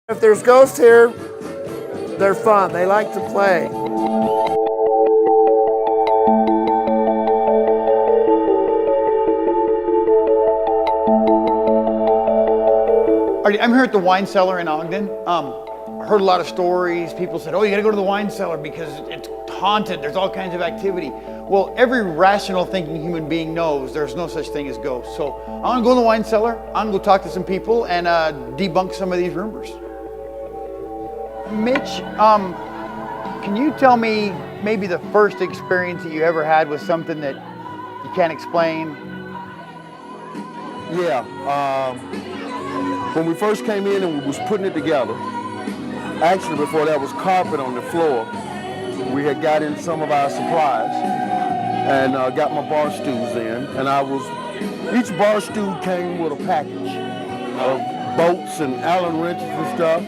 If there's ghosts here, they're fun. They like to play. I'm here at the wine cellar in Ogden. I heard a lot of stories. People said, oh, you gotta go to the wine cellar because it's haunted. There's all kinds of activity. Well, every rational thinking human being knows there's no such thing as ghosts. So I'm gonna go to the wine cellar. I'm gonna go talk to some people and debunk some of these rumors. Mitch, can you tell me maybe the first experience that you ever had with something that you can't explain? Yeah, when we first came in and we was putting it together, actually before that was carpet on the floor, we had got in some of our supplies and got my bar stools in, and each bar stool came with a package of bolts and Allen wrenches and stuff,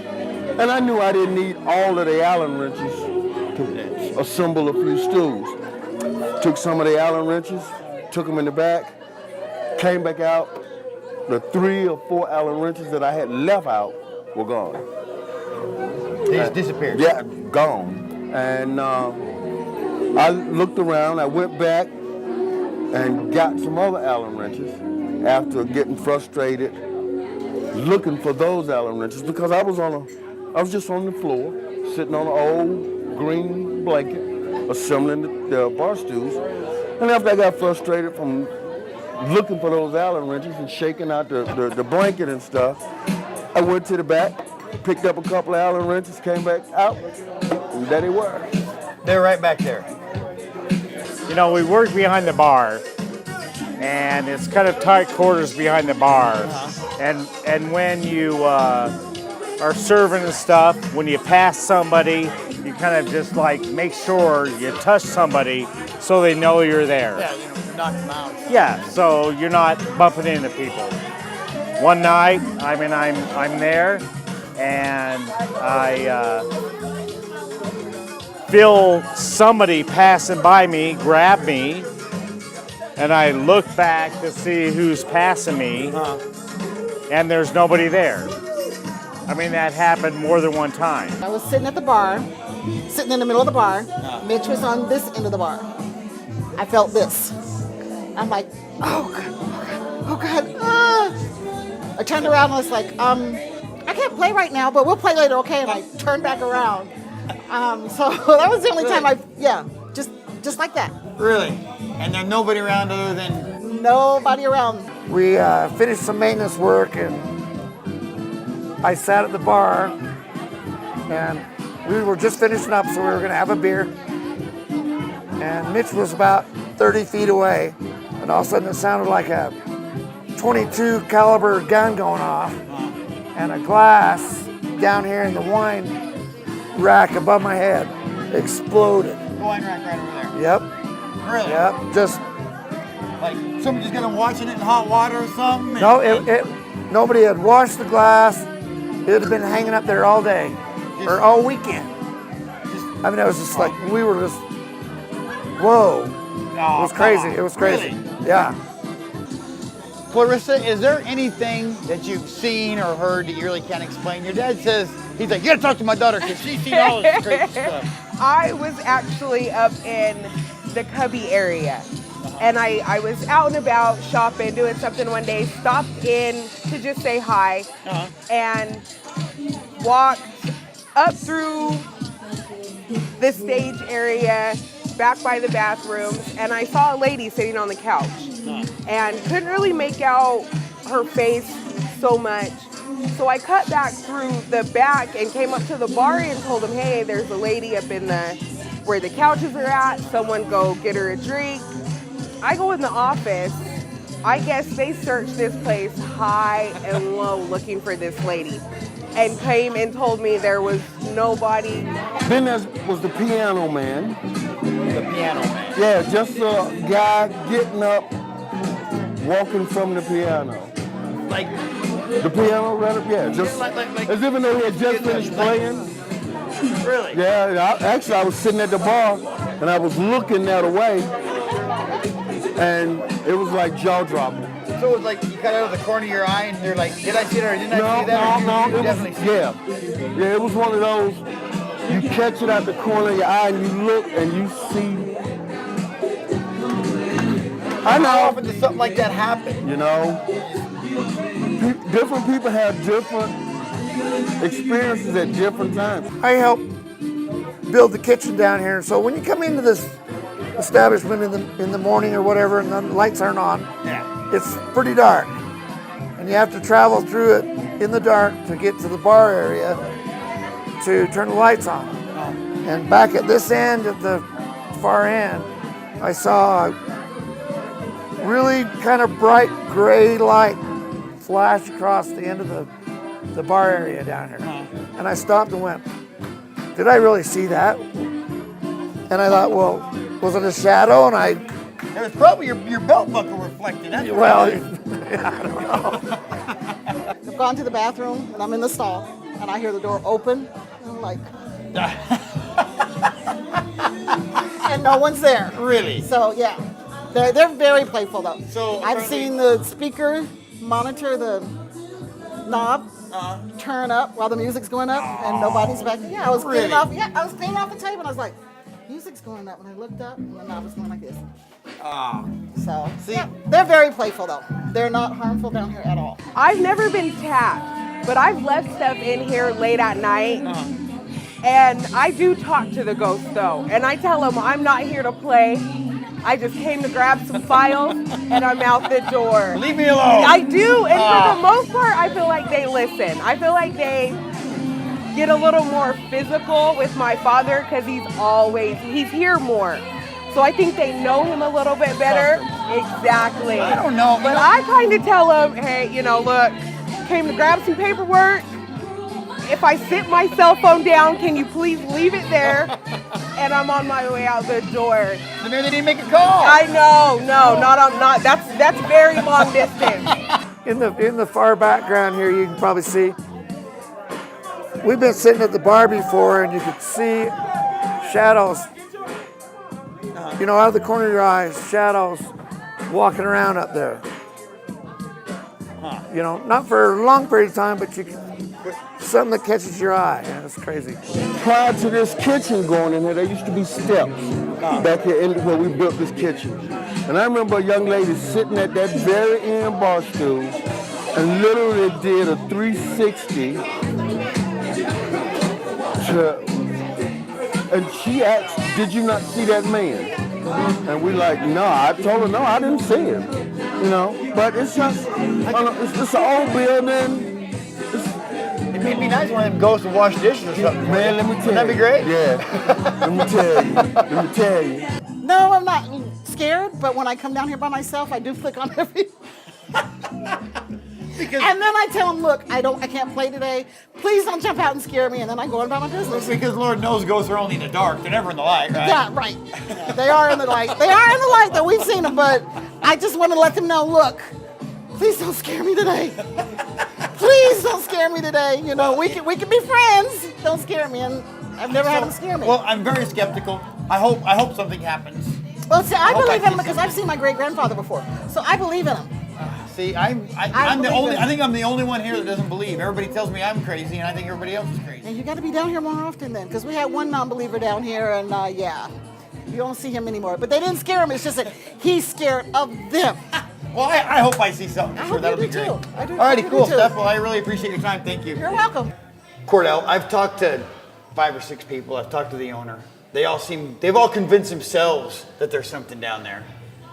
and I knew I didn't need all of the Allen wrenches to assemble a few stools. Took some of the Allen wrenches, took them in the back, came back out. The 3 or 4 Allen wrenches that I had left out were gone. They just disappeared? Yeah, gone. And I looked around, I went back and got some other Allen wrenches after getting frustrated looking for those Allen wrenches because I was just on the floor, sitting on an old green blanket, assembling the bar stools. And after I got frustrated from looking for those Allen wrenches and shaking out the blanket and stuff, I went to the back, picked up a couple of Allen wrenches, came back out, and there they were. They're right back there. You know, we work behind the bar, and it's kind of tight quarters behind the bar. And when you are serving and stuff, when you pass somebody, you kind of just like make sure you touch somebody so they know you're there. Yeah, knock them out. Yeah, so you're not bumping into people. One night, I'm there, and I feel somebody passing by me, grab me, and I look back to see who's passing me, and there's nobody there. I mean, that happened more than one time. I was sitting at the bar, sitting in the middle of the bar. Mitch was on this end of the bar. I felt this. I'm like, oh God. I turned around and I was like, I can't play right now, but we'll play later, okay? And I turned back around. So that was the only time just like that. Really? And there's nobody around other than? Nobody around. We finished some maintenance work, and I sat at the bar, and we were just finishing up, so we were going to have a beer. And Mitch was about 30 feet away, and all of a sudden it sounded like a .22 caliber gun going off, and a glass down here in the wine rack above my head exploded. The wine rack right over there? Yep. Really? Yep. Just like somebody just gonna watching it in hot water or something? No, nobody had washed the glass. It had been hanging up there all day, or all weekend. I mean, it was just like, we were just, whoa. No, it was crazy. It was crazy. Really? Yeah. Clarissa, is there anything that you've seen or heard that you really can't explain? Your dad says, he's like, you gotta talk to my daughter because she's seen all this crazy stuff. I was actually up in the Cubby area. And I was out and about shopping, doing something one day, stopped in to just say hi, and walked up through the stage area, back by the bathrooms, and I saw a lady sitting on the couch. And couldn't really make out her face so much. So I cut back through the back and came up to the bar and told them, hey, there's a lady up in where the couches are at, someone go get her a drink. I go in the office, I guess they searched this place high and low looking for this lady, and came and told me there was nobody. Then there was the piano man. The piano man? Yeah, just a guy getting up, walking from the piano. Like the piano right up, yeah, just like as if though he had just finished playing. Really? Yeah, actually I was sitting at the bar and I was looking that way, and it was like jaw dropping. So it was like you cut out of the corner of your eye, and you're like, did I see that or didn't I see that? Or No, you definitely see it. yeah, it was one of those. You catch it out the corner of your eye, and you look, and you see. I know. How often does something like that happen? You know, different people have different experiences at different times. I helped build the kitchen down here, so when you come into this establishment in the morning or whatever, and the lights aren't on, it's pretty dark, and you have to travel through it in the dark to get to the bar area to turn the lights on. And back at this end, at the far end, I saw a really kind of bright gray light flash across the end of the bar area down here. And I stopped and went, did I really see that? And I thought, well, was it a shadow? And It was probably your belt buckle reflecting. That's well, right. I don't know. I've gone to the bathroom and I'm in the stall and I hear the door open. And I'm like, and no one's there. Really? So yeah, they're very playful though. So I've seen the speaker monitor the knob turn up while the music's going up and nobody's back. Yeah, I was cleaning off. Yeah, I was cleaning off the table and I was like, music's going up. And I looked up and the knob was going like this. So See? yeah, they're very playful though. They're not harmful down here at all. I've never been tapped, but I've left stuff in here late at night. And I do talk to the ghost though. And I tell them I'm not here to play. I just came to grab some files and I'm out the door. Leave me alone. I do. And for the most part, I feel like they listen. I feel like they get a little more physical with my father because he's here more. So I think they know him a little bit better. Exactly. I don't know. But I kind of tell them, hey, look, came to grab some paperwork. If I sit my cell phone down, can you please leave it there? And I'm on my way out the door. Maybe they didn't make a call. I know, not. That's very long distance. In the far background here, you can probably see, we've been sitting at the bar before and you could see shadows, out of the corner of your eyes, shadows walking around up there. Not for a long period of time, but something that catches your eye. Yeah, it's crazy. Prior to this kitchen going in here, there used to be steps back here where we built this kitchen. And I remember a young lady sitting at that very end bar stool and literally did a 360 and she asked, did you not see that man? And we like, no, I told her, no, I didn't see him. But it's just, it's an old building. It'd be nice when them ghosts would wash dishes or something. Man, let me tell you. Wouldn't that be great? Yeah. Let me tell you. No, I'm not scared, but when I come down here by myself, I do flick on every. And then I tell them, look, I can't play today. Please don't jump out and scare me. And then I go on about my business. Because Lord knows ghosts are only in the dark. They're never in the light, right? Yeah, right. Yeah, they are in the light. They are in the light, though. We've seen them, but I just want to let them know, look, please don't scare me today. Please don't scare me today. We can be friends. Don't scare me. And I've never had them scare me. Well, I'm very skeptical. I hope something happens. Well, see, I believe in see him because I've seen my great-grandfather before. So I believe in him. See, I think I'm the only one here that doesn't believe. Everybody tells me I'm crazy, and I think everybody else is crazy. And you got to be down here more often then, because we had one non-believer down here, and you don't see him anymore. But they didn't scare him. It's just that he's scared of them. Well, I hope I see something. I Sure, hope that'll you be do great. too. I do. Alrighty, I cool, do too. Steph. Well, I really appreciate your time. Thank you. You're welcome. Cordell, I've talked to 5 or 6 people. I've talked to the owner. They've all convinced themselves that there's something down there.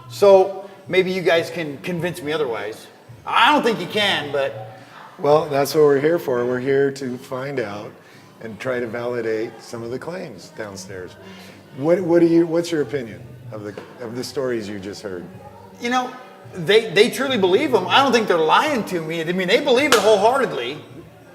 So maybe you guys can convince me otherwise. I don't think you can, but. Well, that's what we're here for. We're here to find out and try to validate some of the claims downstairs. What's your opinion of the stories you just heard? They truly believe them. I don't think they're lying to me. I mean, they believe it wholeheartedly.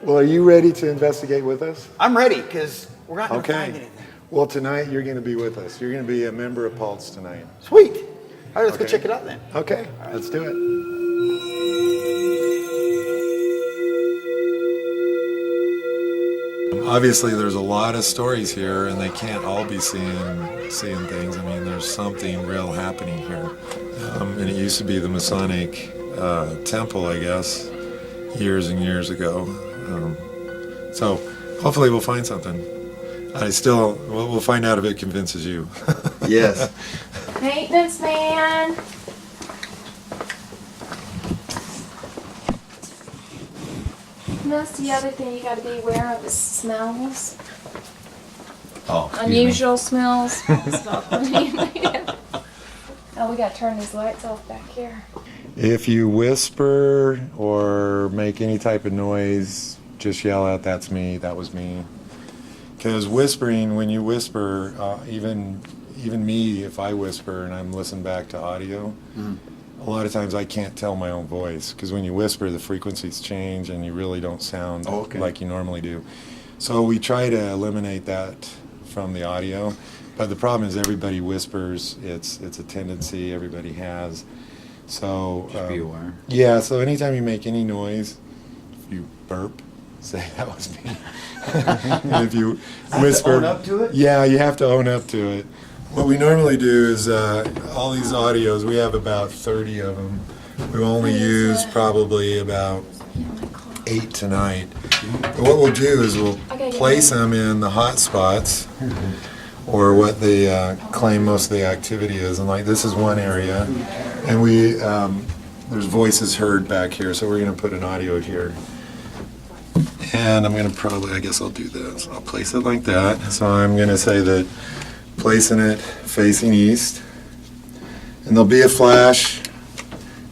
Well, are you ready to investigate with us? I'm ready, because we're not going to find anything. Well, tonight you're going to be with us. You're going to be a member of Pulse tonight. Sweet. All right, let's go check it out then. Okay, let's do it. Obviously, there's a lot of stories here, and they can't all be seeing things. I mean, there's something real happening here. And it used to be the Masonic temple, I guess, years and years ago. So hopefully we'll find something. We'll find out if it convinces you. Yes. Maintenance man. And that's the other thing you got to be aware of is smells. Oh, Unusual smells. Oh, we got to turn these lights off back here. If you whisper or make any type of noise, just yell out, "That's me, that was me." Because whispering, when you whisper, even me, if I whisper and I'm listening back to audio, a lot of times I can't tell my own voice. Because when you whisper, the frequencies change and you really don't sound like you normally do. So we try to eliminate that from the audio. But the problem is everybody whispers. It's a tendency everybody has. So Just be aware. Yeah. So anytime you make any noise, if you burp, say that was me. And if you whisper, own up to it? Yeah, you have to own up to it. What we normally do is all these audios. We have about 30 of them. We only use probably about 8 tonight. But what we'll do is we'll place them in the hot spots, or what they claim most of the activity is. And like this is one area, and there's voices heard back here, so we're going to put an audio here. And I'm going to I guess I'll do this. I'll place it like that. So I'm going to say that placing it facing east, and there'll be a flash.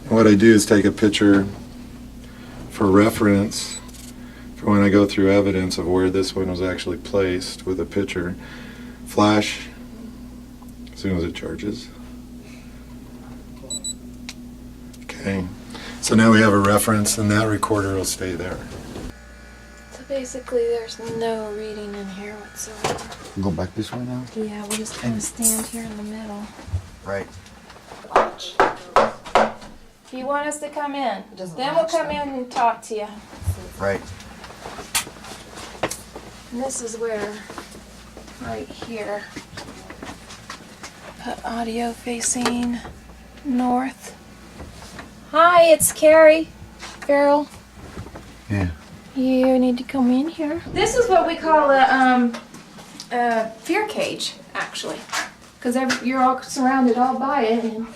And what I do is take a picture for reference for when I go through evidence of where this one was actually placed with a picture. Flash as soon as it charges. Okay, so now we have a reference, and that recorder will stay there. So basically, there's no reading in here whatsoever. Go back this way now? Yeah, we'll just kind of stand here in the middle. Right. Watch. If you want us to come in, then we'll come in and talk to you. Right. And this is where, right here, put audio facing north. Hi, it's Carrie Farrell. Yeah. You need to come in here. This is what we call a fear cage, actually, because you're all surrounded all by it, and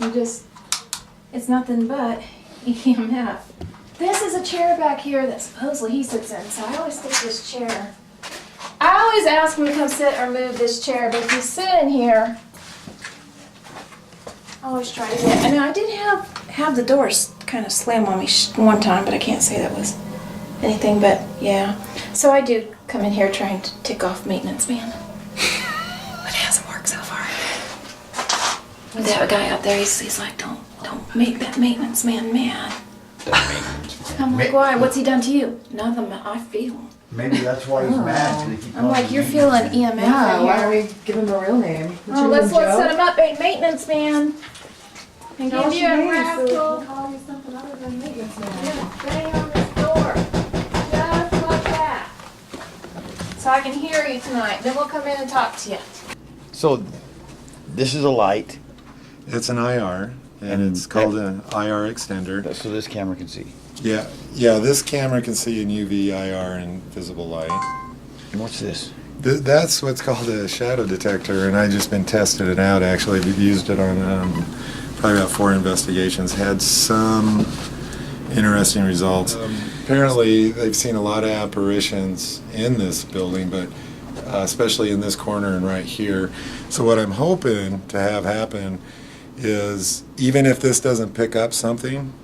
it's nothing but EMF. This is a chair back here that supposedly he sits in, so I always take this chair. I always ask him to come sit or move this chair, but if you sit in here, I always try to get. And I did have the doors kind of slam on me one time, but I can't say that was anything. But yeah, so I do come in here trying to tick off maintenance man, but it hasn't worked so far. We have a guy out there. He's like, don't make that maintenance man mad. I'm like, why? What's he done to you? Nothing. I feel. Maybe that's why he's mad. I'm like, you're feeling EMF Yeah, in why here. are we giving him a real name? Oh, let's set him up, maintenance man. And Tell give us you your a name so we rascal. can call you something other than maintenance man. Yeah, bang on this door. Just like that. So I can hear you tonight. Then we'll come in and talk to you. So, this is a light. It's an IR, and it's called an IR extender. So this camera can see. Yeah, this camera can see in UV, IR, and visible light. And what's this? That's what's called a shadow detector, and I just been testing it out. Actually, we've used it on probably about 4 investigations. Had some interesting results. Apparently, they've seen a lot of apparitions in this building, but especially in this corner and right here. So what I'm hoping to have happen is, even if this doesn't pick up something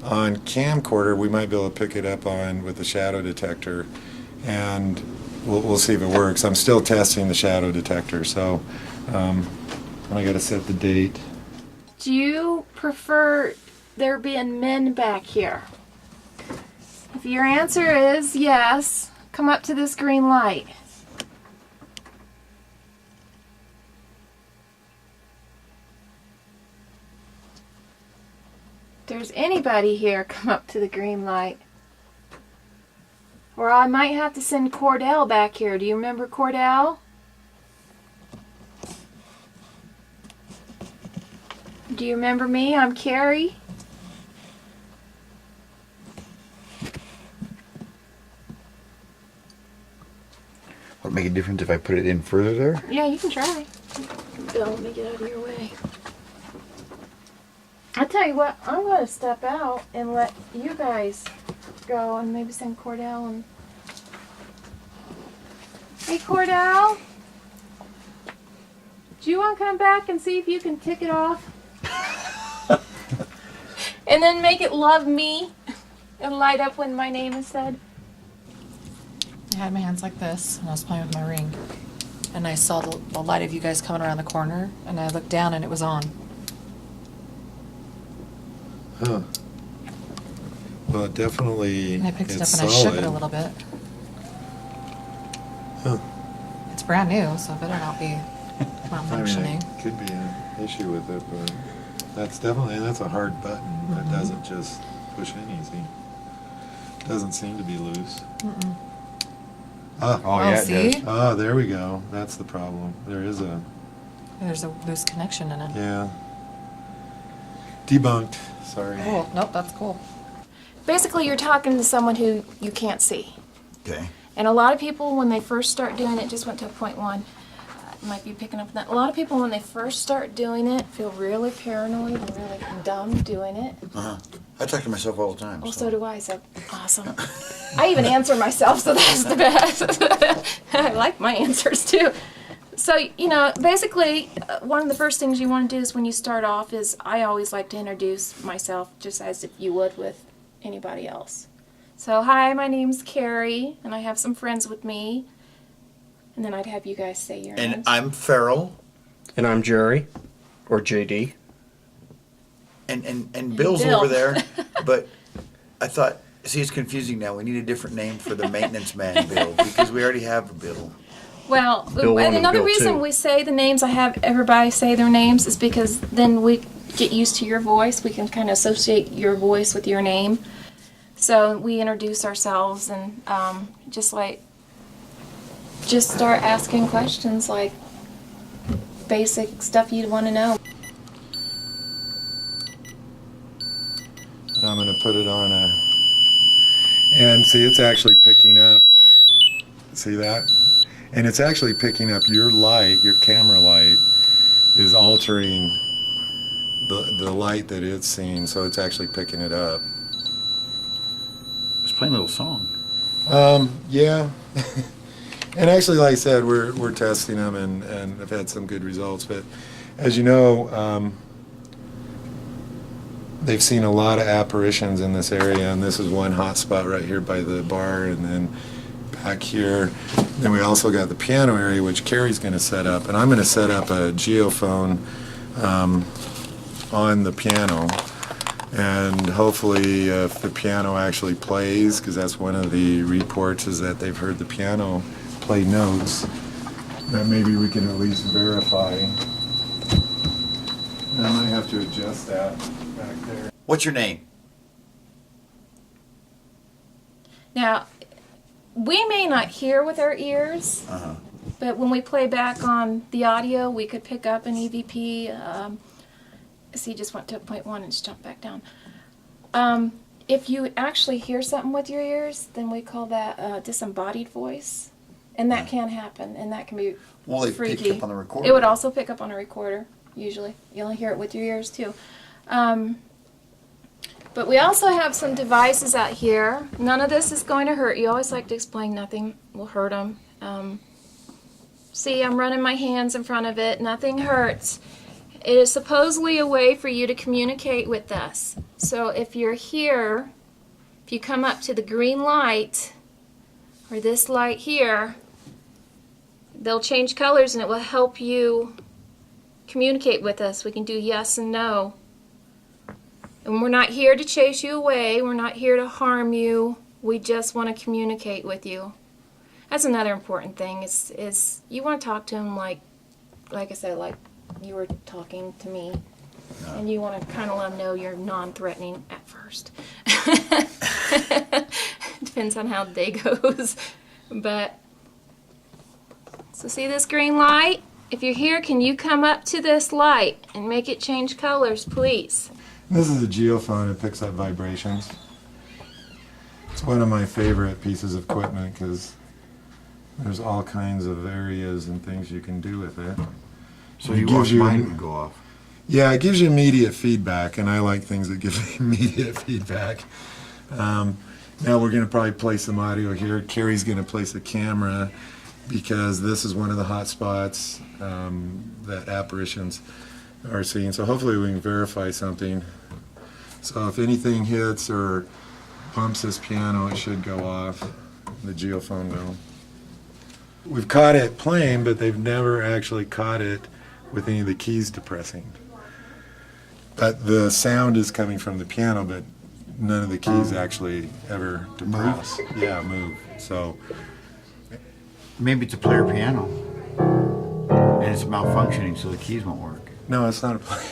on camcorder, we might be able to pick it up on with the shadow detector, and we'll see if it works. I'm still testing the shadow detector, so I got to set the date. Do you prefer there being men back here? If your answer is yes, come up to this green light. If there's anybody here, come up to the green light. Or I might have to send Cordell back here. Do you remember Cordell? Do you remember me? I'm Carrie. a difference if I put it in further there? Yeah, you can try. Bill, let me get out of your way. I tell you what, I'm going to step out and let you guys go and maybe send Cordell and... Hey, Cordell? Do you want to come back and see if you can tick it off? And then make it love me and light up when my name is said? I had my hands like this, and I was playing with my ring. And I saw the light of you guys coming around the corner, and I looked down and it was on. Huh. Well, it definitely, And I picked it up it's and I shook it a solid. little bit. Huh. It's brand new, so it better not be malfunctioning. I mean, it could be an issue with it, but that's a hard button. That doesn't just push in easy. Doesn't seem to be loose. Ah, Oh, yeah, it see? does. ah, there we go. That's the problem. There is a, There's a loose connection in it. yeah. Debunked, sorry. Cool. Nope, that's cool. Basically, you're talking to someone who you can't see. Okay. And a lot of people, when they first start doing it, just went to a point one. Might be picking up on that. A lot of people, when they first start doing it, feel really paranoid and really dumb doing it. I talk to myself all the time. Well, so do I. So awesome. I even answer myself, so that's the best. I like my answers too. So, you know, basically, one of the first things you want to do is when you start off is I always like to introduce myself just as if you would with anybody else. So, hi, my name's Carrie, and I have some friends with me. And then I'd have you guys say your And names. I'm Farrell. And I'm Jerry, or JD. And Bill's Bill. over there. But I thought, see, it's confusing now. We need a different name for the maintenance man, Bill, because we already have a Bill. Well, Bill one and and another Bill reason two. we say the names, I have everybody say their names, is because then we get used to your voice. We can kind of associate your voice with your name. So we introduce ourselves and just start asking questions like basic stuff you'd want to know. I'm going to put it on and see, it's actually picking up, see that? And it's actually picking up your light, your camera light is altering the light that it's seeing, so it's actually picking it up. It's playing a little song. Yeah. And actually, like I said, we're testing them and have had some good results, but as you know, they've seen a lot of apparitions in this area, and this is one hot spot right here by the bar, and then back here. Then we also got the piano area, which Carrie's going to set up, and I'm going to set up a geophone on the piano, and hopefully if the piano actually plays, because that's one of the reports is that they've heard the piano play notes, that maybe we can at least verify. And I might have to adjust that back there. What's your name? Now, we may not hear with our ears, but when we play back on the audio, we could pick up an EVP. See, just went to 0.1 and just jumped back down. If you actually hear something with your ears, then we call that disembodied voice. And that can happen, and that can be Well, they freaky. picked up on the recorder. It would also pick up on a recorder, usually. You only hear it with your ears, too. But we also have some devices out here. None of this is going to hurt you. I always like to explain nothing will hurt them. See, I'm running my hands in front of it. Nothing hurts. It is supposedly a way for you to communicate with us. So if you're here, if you come up to the green light, or this light here, they'll change colors and it will help you communicate with us. We can do yes and no. And we're not here to chase you away. We're not here to harm you. We just want to communicate with you. That's another important thing is you want to talk to them like I said, like you were talking to me. And you want to kind of let them know you're non-threatening at first. Depends on how the day goes. But, so see this green light? If you're here, can you come up to this light and make it change colors, please? This is a geophone. It picks up vibrations. It's one of my favorite pieces of equipment because There's all kinds of areas and things you can do with it. So It you gives want you- mine would go off. Yeah, it gives you immediate feedback, and I like things that give me immediate feedback. Now we're going to probably place some audio here. Carrie's going to place a camera because this is one of the hot spots that apparitions are seeing. So hopefully we can verify something. So if anything hits or bumps this piano, it should go off. The geophone will. We've caught it playing, but they've never actually caught it with any of the keys depressing. But the sound is coming from the piano, but none of the keys actually ever depress. Yeah, move. So Maybe it's a player piano. And it's malfunctioning, so the keys won't work. no, it's not a play.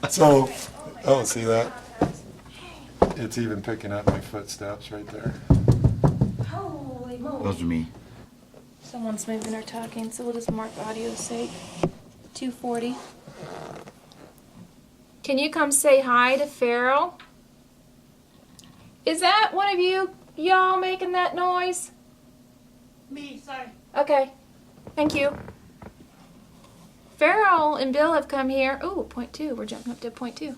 So, oh, see that? It's even picking up my footsteps right there. Holy moly. Those are me. Someone's moving or talking, so we'll just mark audio's sake. 240. Can you come say hi to Farrell? Is that one of y'all making that noise? Me, sorry. Okay. Thank you. Farrell and Bill have come here. Ooh, 0.2. We're jumping up to 0.2.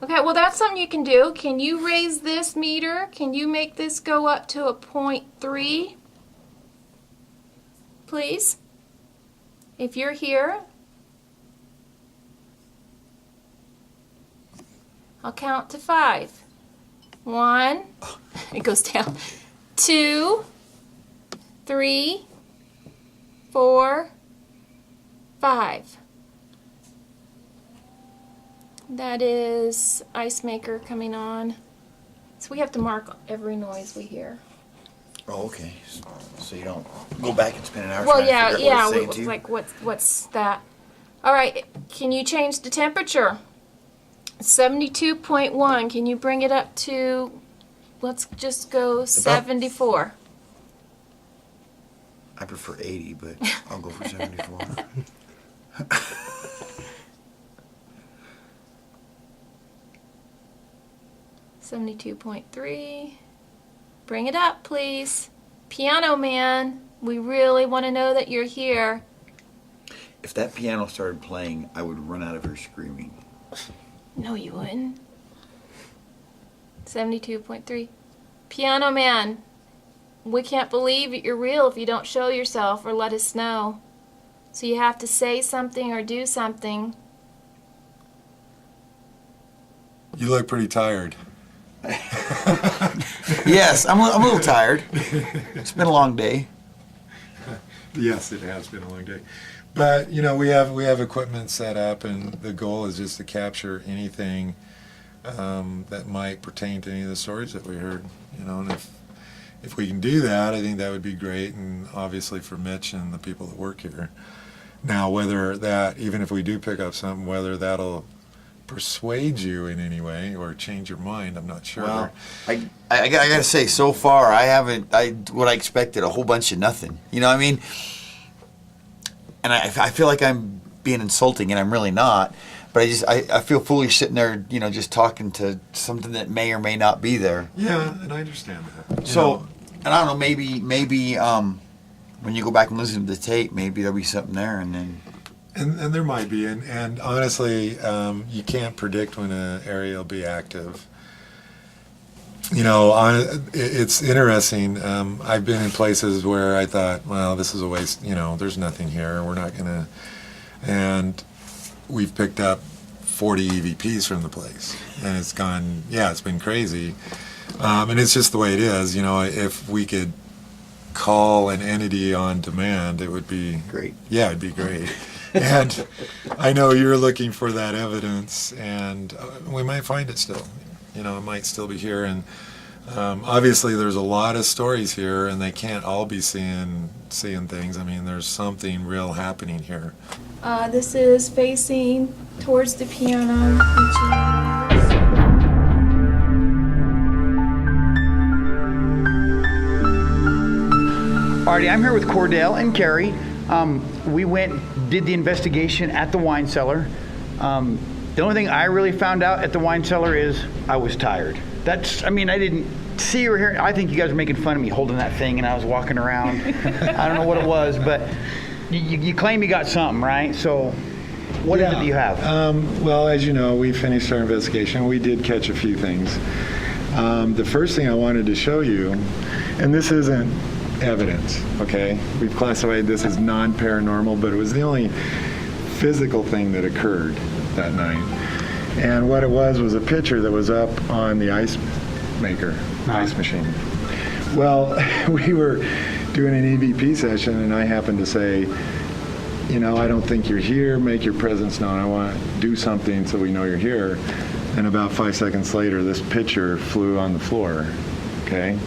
Okay, well that's something you can do. Can you raise this meter? Can you make this go up to a 0.3? Please? If you're here. I'll count to 5. 1. It goes down. 2, 3, 4, 5. That is ice maker coming on. So we have to mark every noise we hear. Oh, okay. So you don't go back and spend an hour Well, trying yeah, to figure out what it's saying yeah. to you? Like what's that? All right. Can you change the temperature? 72.1. Can you bring it up to? Let's just go 74. I prefer 80, but I'll go for 74. 72.3. Bring it up, please. Piano man, we really want to know that you're here. If that piano started playing, I would run out of here screaming. No, you wouldn't. 72.3. Piano man, we can't believe you're real if you don't show yourself or let us know. So you have to say something or do something. You look pretty tired. Yes, I'm a little tired. It's been a long day. Yes, it has been a long day. But, you know, we have equipment set up, and the goal is just to capture anything that might pertain to any of the stories that we heard. You know, and if we can do that, I think that would be great, and obviously for Mitch and the people that work here. Now, whether that, even if we do pick up something, whether that'll persuade you in any way or change your mind, I'm not sure. Well, I gotta say, so far what I expected, a whole bunch of nothing. You know what I mean? And I feel like I'm being insulting, and I'm really not. But I feel foolish sitting there, you know, just talking to something that may or may not be there. Yeah, and I understand that. So, and I don't know, maybe when you go back and listen to the tape, maybe there'll be something there, and then. And there might be, and honestly, you can't predict when an area will be active. You know, it's interesting. I've been in places where I thought, well, this is a waste. You know, there's nothing here. We're not gonna, and we've picked up 40 EVPs from the place, and it's gone. Yeah, it's been crazy, and it's just the way it is. You know, if we could call an entity on demand, it would be great. Yeah, it'd be great. And I know you're looking for that evidence, and we might find it still. You know, it might still be here, and obviously there's a lot of stories here, and they can't all be seeing things. I mean, there's something real happening here. This is facing towards the piano, which is... Alrighty, I'm here with Cordell and Carrie. We did the investigation at the wine cellar. The only thing I really found out at the wine cellar is I was tired. I didn't see you were here. I think you guys were making fun of me holding that thing, and I was walking around. I don't know what it was, but you claim you got something, right? So what is it that you have? Well, as you know, we finished our investigation. We did catch a few things. The first thing I wanted to show you, and this isn't evidence, okay? We've classified this as non-paranormal, but it was the only physical thing that occurred that night. And what it was a picture that was up on the ice maker, ice machine. Well, we were doing an EVP session, and I happened to say, you know, I don't think you're here, make your presence known. I want to do something so we know you're here. And about 5 seconds later, this picture flew on the floor, okay?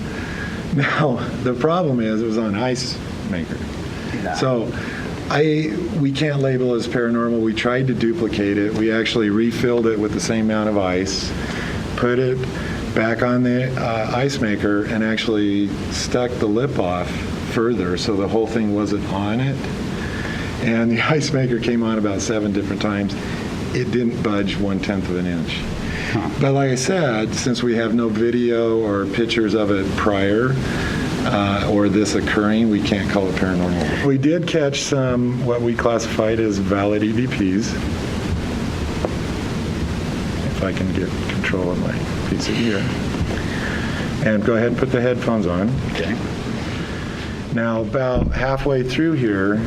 Now, the problem is it was on ice maker. So we can't label it as paranormal. We tried to duplicate it. We actually refilled it with the same amount of ice, put it back on the ice maker, and actually stuck the lip off further so the whole thing wasn't on it. And the ice maker came on about 7 different times. It didn't budge 1/10 of an inch. But like I said, since we have no video or pictures of it prior, or this occurring, we can't call it paranormal. We did catch some what we classified as valid EVPs. If I can get control of my piece of gear. And go ahead and put the headphones on. Okay. Now, about halfway through here,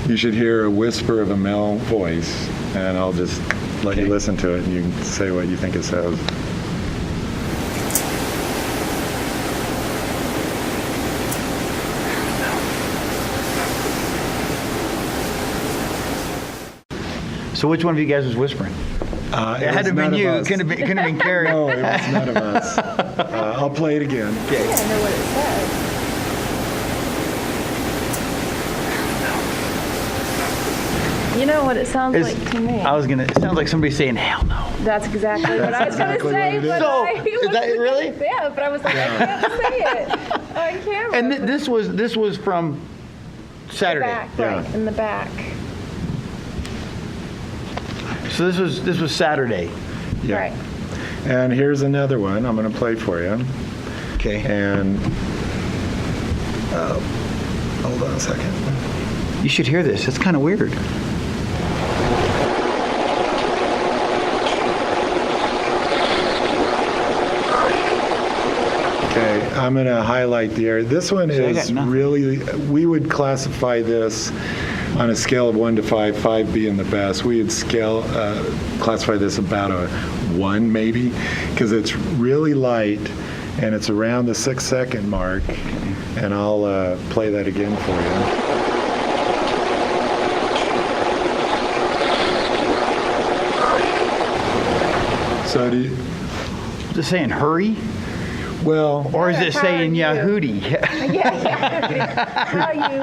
you should hear a whisper of a male voice, and I'll just let you listen to it, and you can say what you think it says. So which one of you guys was whispering? It had to have been you. It couldn't have been Carrie. No, it was none of us. I'll play it again. Okay. I know what it says. You know what it sounds like to me? It sounds like somebody saying, hell no. That's exactly what I was exactly going to say. what it is. But So, I is that it really? Yeah, but I was like, I can't say it on camera. And this was from Saturday. Back, right, in the back. So this was Saturday. Yeah. Right. And here's another one I'm going to play for you. Okay. And hold on a second. You should hear this. It's kind of weird. Okay, I'm going to highlight the area. This one See, I got is nothing. really, we would classify this on a scale of 1 to 5, 5 being the best. We would classify this about a 1 maybe, because it's really light and it's around the 6-second mark. And I'll play that again for you. So do you, Is it saying hurry? well, Or is it How saying are you? Yahooty? Yeah. How you?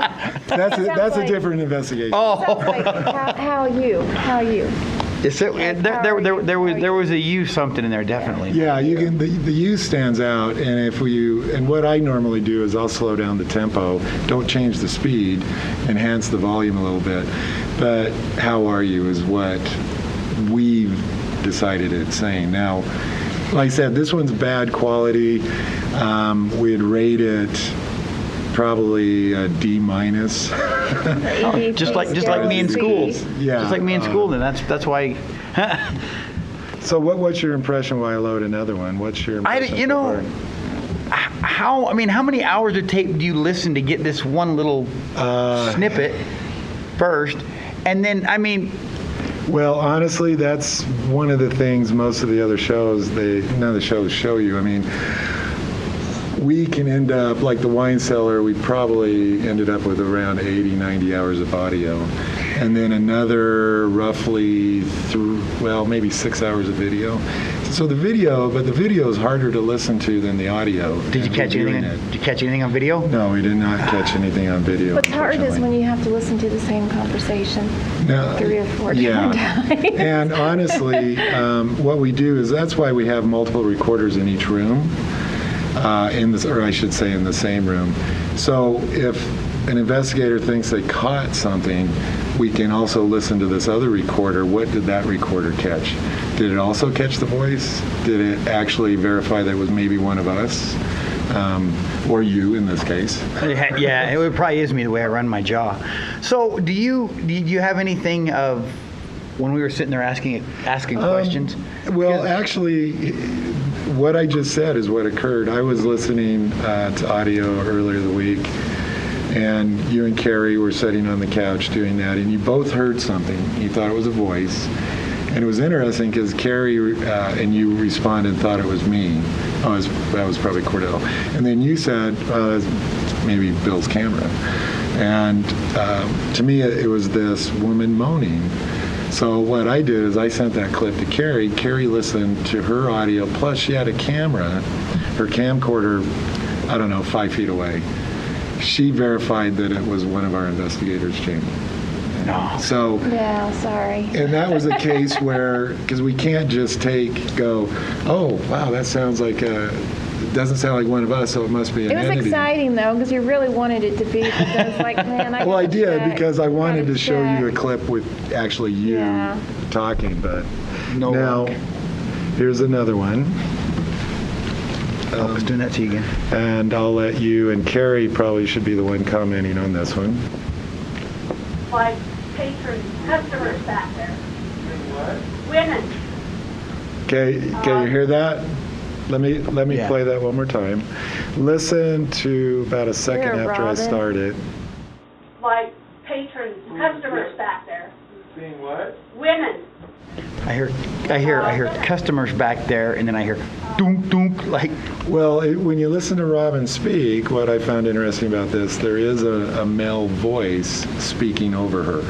that's a like- different investigation. Sounds like, how you? How you? There was a U something in there, definitely. Yeah, you can. The U stands out, and and what I normally do is I'll slow down the tempo, don't change the speed, enhance the volume a little bit. But how are you is what we've decided it's saying. Now, like I said, this one's bad quality. We'd rate it probably a D minus. Just like me in school. Yeah, Just like me in school. Then that's why. So what's your impression while I load another one? What's your impression? How many hours of tape do you listen to get this one little snippet first, and then Well, honestly, that's one of the things most of the other shows, none of the shows show you. I mean, we can end up, like the Wine Cellar, we probably ended up with around 80, 90 hours of audio. And then another roughly maybe 6 hours of video. So the video is harder to listen to than the audio. Did you catch anything? Did you catch anything on video? No, we did not catch anything on video. What's hard is unfortunately. when you have to listen to the same conversation No, 3 or 4 different times. And honestly, what we do is that's why we have multiple recorders in each room, or I should say in the same room. So if an investigator thinks they caught something, we can also listen to this other recorder. What did that recorder catch? Did it also catch the voice? Did it actually verify that it was maybe one of us? Or you in this case? Yeah, it probably is me the way I run my jaw. So do you have anything of when we were sitting there asking questions? Well, actually, what I just said is what occurred. I was listening to audio earlier the week, and you and Carrie were sitting on the couch doing that, and you both heard something. You thought it was a voice. And it was interesting because Carrie and you responded and thought it was me. Oh, that was probably Cordell. And then you said, that's maybe Bill's camera. And to me, it was this woman moaning. So what I did is I sent that clip to Carrie. Carrie listened to her audio, plus she had a camera, her camcorder, I don't know, 5 feet away. She verified that it was one of our investigators, Jamie. No. So. Yeah, sorry. And that was a case where, because we can't just go, oh, wow, that sounds like it doesn't sound like one of us, so it must be an It was entity. exciting though, because you really wanted it to be. Because I was like, man, Well, I did check. because I wanted to show you a check. clip with actually you talking, but No now luck. here's another one. I was doing that to you again. And I'll let you and Carrie probably should be the one commenting on this one. Like patrons, customers back there. What? Women. Okay, you hear that? Let me Yeah. play that one more time. Listen to about a second Here, after I Robin. start it. Like patrons, customers back there. Seeing what? Women. I hear customers back there, and then I hear dunk dunk like. Well, when you listen to Robin speak, what I found interesting about this, there is a male voice speaking over her,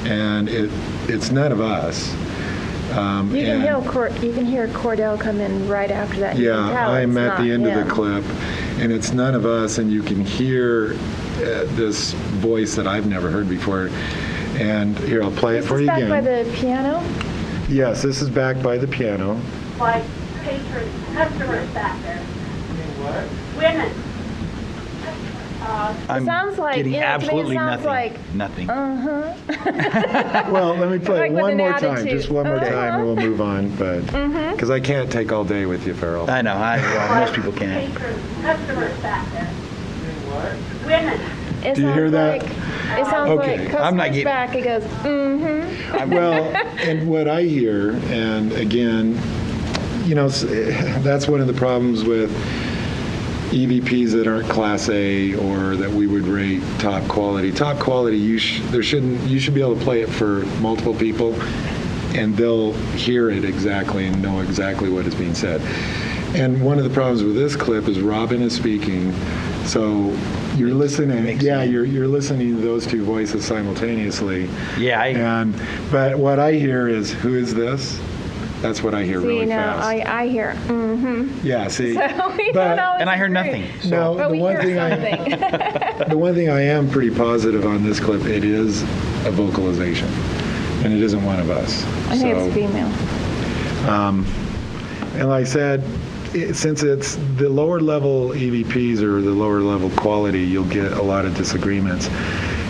and it's none of us. You can hear Cordell come in right after that. You Yeah, can tell I'm it's at not the end of him. the clip, and it's none of us, and you can hear this voice that I've never heard before. And here, I'll play it for Is you this again. back by the piano? Yes, this is back by the piano. Like patrons, customers back there. Seeing what? Women. I'm sounds like, getting you know, to me it absolutely sounds nothing. like, Nothing. Well, let me play Like it with one an more time, attitude. just one more time, and we'll move on. But because I can't take all day with you, Farrell. I know. Most people can't. Patrons, customers back there. Seeing what? Women. It Do you hear sounds that? like, it sounds Okay. like I'm not customers getting- back. It goes, mm-hmm. Well, and what I hear, and again, you know, that's one of the problems with EVPs that aren't Class A or that we would rate top quality. Top quality, you should be able to play it for multiple people, and they'll hear it exactly and know exactly what is being said. And one of the problems with this clip is Robin is speaking, so you're listening. Yeah, you're listening to those two voices simultaneously. Yeah. But what I hear is, who is this? That's what I hear See, really now fast. I hear, mm-hmm. Yeah, see. So we but, don't always And I hear agree. nothing. So. No, But the we one hear thing something. the one thing I am pretty positive on this clip, it is a vocalization, and it isn't one of us. I think it's female. And like I said, since it's the lower level EVPs or the lower level quality, you'll get a lot of disagreements.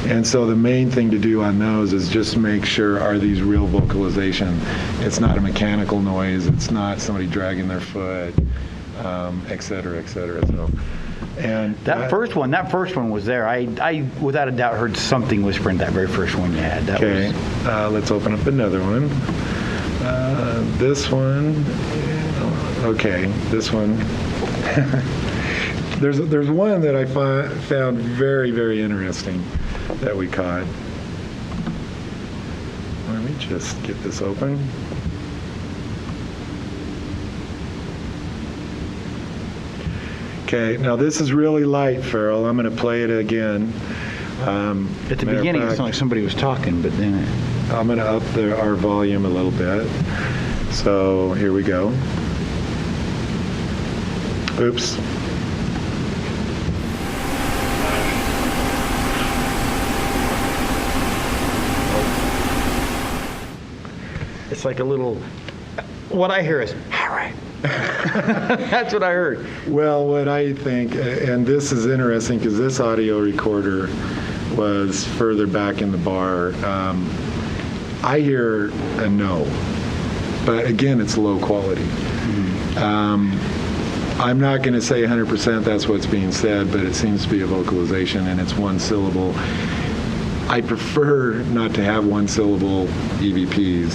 And so the main thing to do on those is just make sure, are these real vocalization? It's not a mechanical noise, it's not somebody dragging their foot, et cetera, et cetera. So, and That first one was there. I without a doubt heard something whispering that very first one you had. That okay, was, let's open up another one. This one, okay, this one. There's one that I found very, very interesting that we caught. Let me just get this open. Okay, now this is really light, Farrell. I'm going to play it again. at the beginning, it sounded like somebody was talking, but then I'm going to up our volume a little bit. So here we go. Oops. it's like a little. What I hear is, all right, That's what I heard. Well, what I think, and this is interesting because this audio recorder was further back in the bar. I hear a no, but again, it's low quality. I'm not going to say 100% that's what's being said, but it seems to be a vocalization and it's one syllable. I prefer not to have one syllable EVPs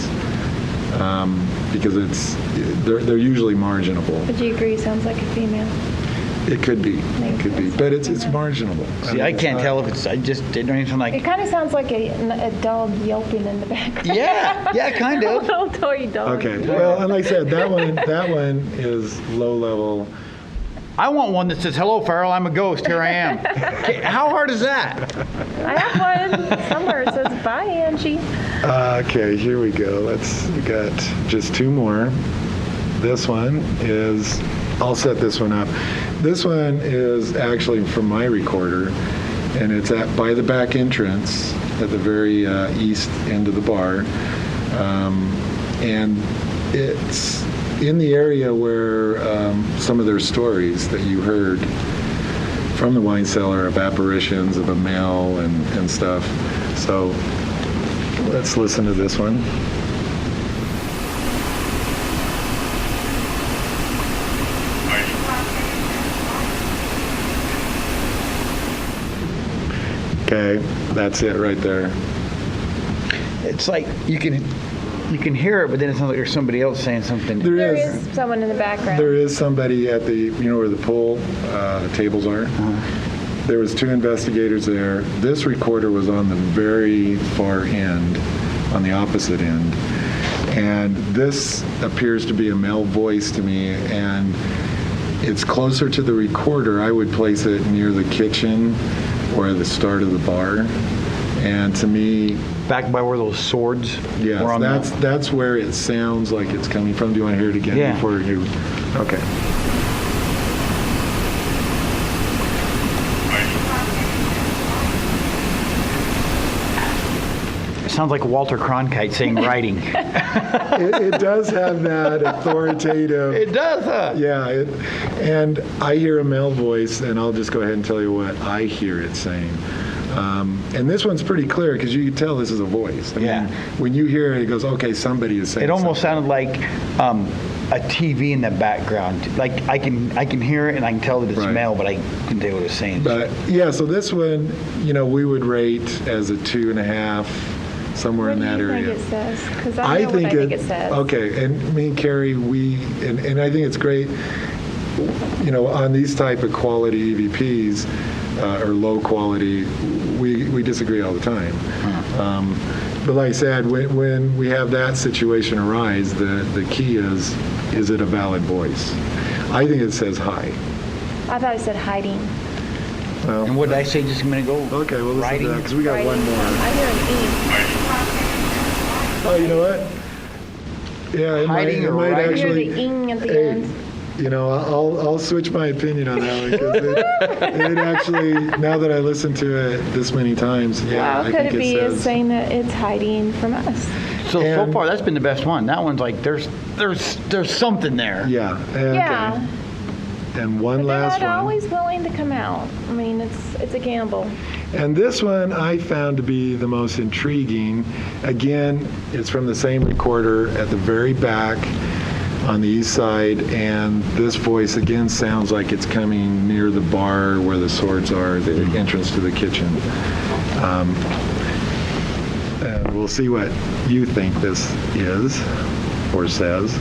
because they're usually marginable. Would you agree? Sounds like a female. It could be, but it's marginable. See, I can't tell if it's. It don't even sound like. It kind of sounds like a dog yelping in the background. Yeah, kind of. A little toy dog. Okay, well, and like I said, that one is low level. I want one that says, "Hello, Farrell. I'm a ghost. Here I am." Okay, how hard is that? I have one somewhere. It says, "Bye, Angie." Okay, here we go. We got just two more. This one is, I'll set this one up. This one is actually from my recorder, and it's by the back entrance at the very east end of the bar. And it's in the area where some of their stories that you heard from the wine cellar of apparitions of a male and stuff. So let's listen to this one. Okay, that's it right there. It's like you can hear it, but then it sounds like there's somebody else saying something. There is someone in the background. There is somebody at the, where the pool tables are. There was two investigators there. This recorder was on the very far end, on the opposite end. And this appears to be a male voice to me, and it's closer to the recorder. I would place it near the kitchen or the start of the bar. And to me, back by where those swords yes, were on that's where it sounds like it's coming from. Do you want to hear it again before you? Okay. It sounds like Walter Cronkite saying writing. It does have that authoritative. It does, huh? Yeah, and I hear a male voice, and I'll just go ahead and tell you what I hear it saying. And this one's pretty clear because you can tell this is a voice. I mean, when you hear it, it goes, okay, somebody is saying. It almost something. sounded like a TV in the background. Like I can hear it and I can tell that it's male, but I can tell what it's saying. But yeah, so this one, we would rate as a 2.5. Somewhere in that area. What do you think it says? Because I know what I think it says. Okay, and me and Carrie, and I think it's great, on these type of quality EVPs, or low quality, we disagree all the time. But like I said, when we have that situation arise, the key is it a valid voice? I think it says hi. I thought it said hiding. Well, and what did I say just a minute ago? Okay, well, listen to that, because we got Writing. one more. I hear an E. Oh, you know what? Yeah, it might I hear actually. the ing at the end. I'll switch my opinion on that one because it actually, now that I listened to it this many times, Wow, I could think it be says, saying that it's hiding from us? So far, that's been the best one. That one's like there's something there. Yeah. Okay. Yeah. And one But last they're not one. always willing to come out. I mean, it's a gamble. And this one I found to be the most intriguing. Again, it's from the same recorder at the very back on the east side, and this voice again sounds like it's coming near the bar where the swords are, the entrance to the kitchen. And we'll see what you think this is or says.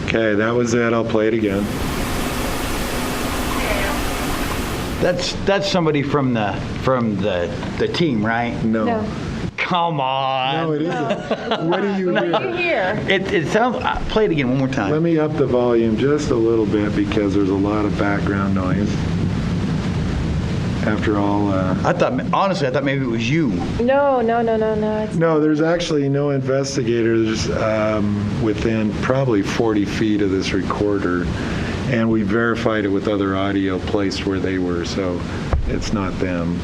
Okay, that was it. I'll play it again. That's somebody from the team, right? No. Come on. No, it isn't. What do you hear? What do you hear? It sounds. Play it again one more time. Let me up the volume just a little bit because there's a lot of background noise. After all, I thought maybe it was you. No. It's no, there's actually no investigators within probably 40 feet of this recorder. And we verified it with other audio placed where they were, so it's not them.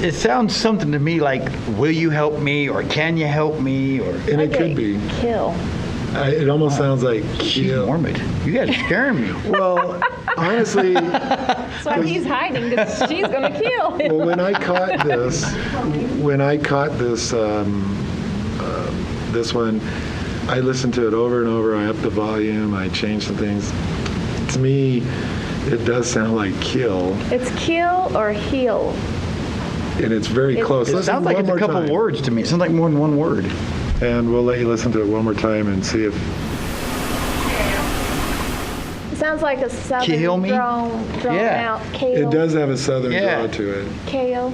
It sounds something to me like, will you help me, or can you help me, or... And it could be. Kill. It almost sounds like She's kill. morbid. You guys are scaring me. Well, honestly, So he's hiding because she's gonna kill him. well, when I caught this, this one, I listened to it over and over. I upped the volume. I changed some things. To me, it does sound like kill, It's kill or heal. and it's very close. It Listen sounds like one it's a more couple time. words to me. It sounds like more than one word. And we'll let you listen to it one more time and see if. It sounds like a southern Kill me? drawn Yeah. out kale. It does have a southern Yeah. draw to it. Kale.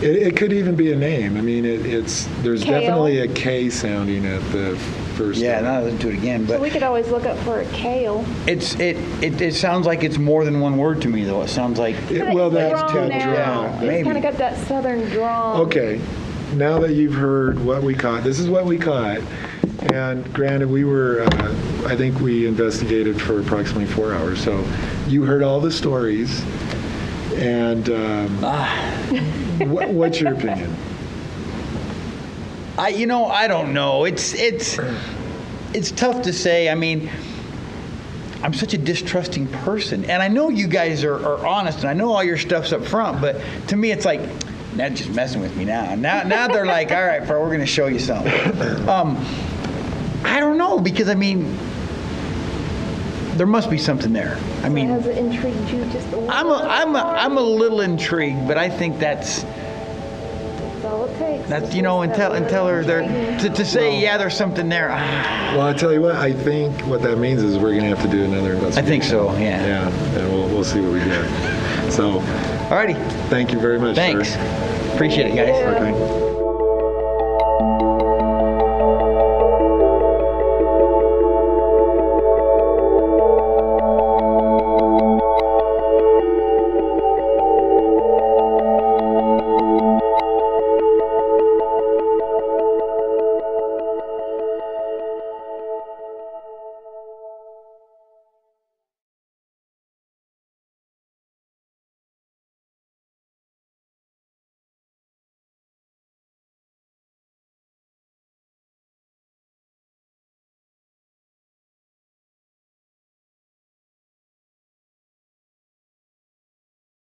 It could even be a name. I mean, there's Kale. definitely a K sounding at the first. Yeah, time. now I listen to it again, So but we could always look up for a kale. it sounds like it's more than one word to me, though. It sounds like... Well, It's that's drawn too now. drawn. It's Maybe. kind of got that southern drawn. Okay, now that you've heard what we caught, this is what we caught. And granted, we were, I think we investigated for approximately 4 hours. So you heard all the stories. And what's your opinion? I don't know. It's tough to say. I mean, I'm such a distrusting person, and I know you guys are honest, and I know all your stuff's up front. But to me, it's like, they're just messing with me now. Now they're like, all right, bro, we're gonna show you something. I don't know, because I mean, there must be something there. I mean, Has it intrigued you just a little? I'm a little intrigued, but I think that's all it takes. until her there to say there's something there. Well, I tell you what, I think what that means is we're going to have to do another investigation. I think so. Yeah. Yeah, and we'll see what we get. So, alrighty. Thank you very much. Thanks. Sir. Appreciate it, guys. Okay.